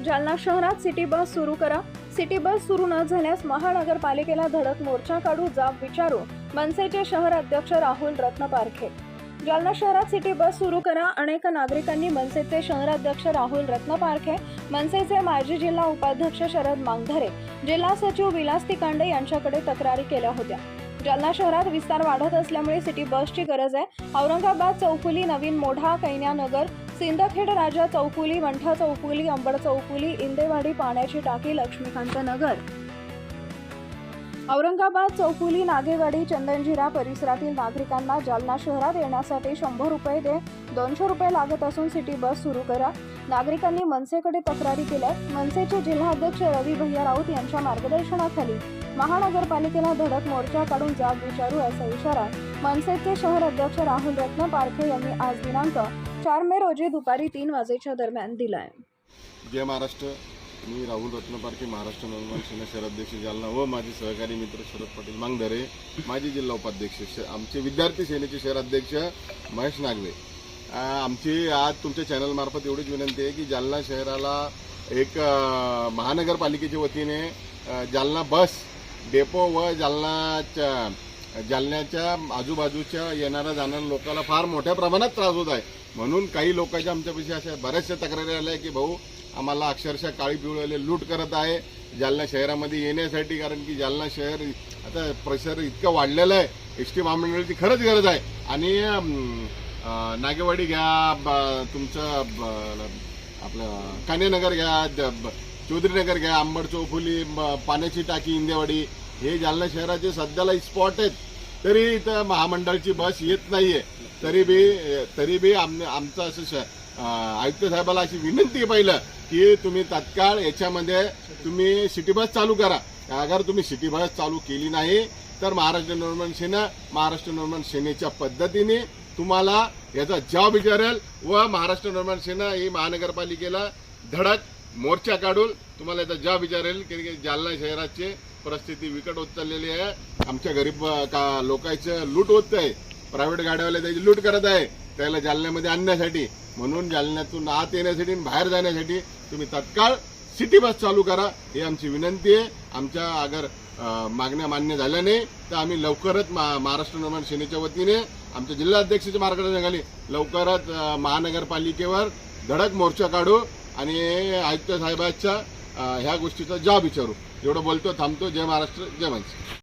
जालना शहरात city bus सुरू करा। सिटी बस सुरू न झाल्यास महानगरपालिकेला धडक मोर्चा काढू, जाब विचारू, मनसेचे शहर अध्यक्ष राहुल रत्नपारखे। जालना शहरात सिटी बस सुरू करा। अनेक नागरिकांनी मनसेचे शहराध्यक्ष राहुल रत्नपारखे, मनसेचे माजी जिल्हा उपाध्यक्ष शरद मांगधरे, जिल्हा सचिव विलास तिकांडे यांच्याकडे तक्रारी केल्या होत्या। जालना शहरात विस्तार वाढत असल्यामुळे सिटी बसची गरज आहे। औरंगाबाद चौफुली, नवीन मोढा, कैन्यानगर, सिंदखेड राजा चौफुली, मंठा चौफुली, अंबड चौफुली, इंदेवाडी, पाण्याची टाकी, लक्ष्मीकांत नगर, औरंगाबाद चौफुली, नागेवाडी, चंदनजिरा परिसरातील नागरिकांना जालना शहरात येण्यासाठी 100 रुपये ते 200 रुपये लागत असून सिटी बस सुरू करा। नागरिकांनी मनसेकडे तक्रारी केल्या। मनसेचे जिल्हाध्यक्ष रवी भैया राऊत यांच्या मार्गदर्शनाखाली महानगरपालिकेला धडक मोर्चा काढून जाब विचारू असा इशारा मनसेचे शहर अध्यक्ष राहुल रत्नपारखे यांनी आज दिनांक 4 मे रोजी दुपारी 3 वाजेच्या दरम्यान दिलाय। जय महाराष्ट्र। मी राहुल रत्नपारखे, महाराष्ट्र नवनिर्माण सेना शहराध्यक्ष जालना व माझे सहकारी मित्र शरद पाटील मांगधरे, माजी जिल्हा उपाध्यक्ष, आमचे विद्यार्थी सेनेचे शहराध्यक्ष महेश नागवे। आमची आज तुमच्या चॅनल मार्फत एवढीच विनंती आहे की जालना शहराला एक महानगरपालिकेच्या वतीने जालना बस डेपो व जालन्याच्या आजूबाजूच्या येणाऱ्या जाणाऱ्या लोकांना फार मोठ्या प्रमाणात त्रास होत आहे। म्हणून काही लोकांच्या आमच्यापाशी अशा बऱ्याचशा तक्रारी आल्या की भाऊ आम्हाला अक्षरशः काळी पिवळेले लूट करत आहे जालना शहरामध्ये येण्यासाठी, कारण की जालना शहर आता परिसर इतकं वाढलेलं आहे, एसटी महामंडळाची खरंच गरज आहे। आणि नागेवाडी घ्या, तुमचं आपलं कान्यानगर घ्या, चौधरीनगर घ्या, अंबड चौफुली, पाण्याची टाकी, इंदेवाडी, हे जालना शहराचे सध्याला स्पॉट आहेत। तरी इथं महामंडळाची बस येत नाहीये। तरी बी आमचं असं आयुक्त साहेबाला अशी विनंती पहिलं की तुम्ही तात्काळ याच्यामध्ये तुम्ही सिटी बस चालू करा। अगर तुम्ही सिटी बस चालू केली नाही तर महाराष्ट्र नवनिर्माण सेनेच्या पद्धतीने तुम्हाला याचा जवाब विचारेल व महाराष्ट्र नवनिर्माण सेना ही महानगरपालिकेला धडक मोर्चा काढून तुम्हाला याचा जवाब विचारेल की जालना शहराची परिस्थिती विकट होत चाललेली आहे। आमच्या गरीब लोकांचं लूट होत आहे, प्रायव्हेट गाड्यावाले त्याची लूट करत आहे त्याला जालन्यामध्ये आणण्यासाठी। म्हणून जालन्यातून आत येण्यासाठी आणि बाहेर जाण्यासाठी तुम्ही तत्काळ सिटी बस चालू करा, ही आमची विनंती आहे। आमच्या अगर मागण्या मान्य झाल्या नाही तर आम्ही लवकरच महाराष्ट्र नवनिर्माण सेनेच्या वतीने आमच्या जिल्हाध्यक्षाच्या मार्गदर्शनाखाली लवकरच महानगरपालिकेवर धडक मोर्चा काढू आणि आयुक्त साहेबांच्या ह्या गोष्टीचा जवाब विचारू। एवढं बोलतो, थांबतो। जय महाराष्ट्र, जय मनसे।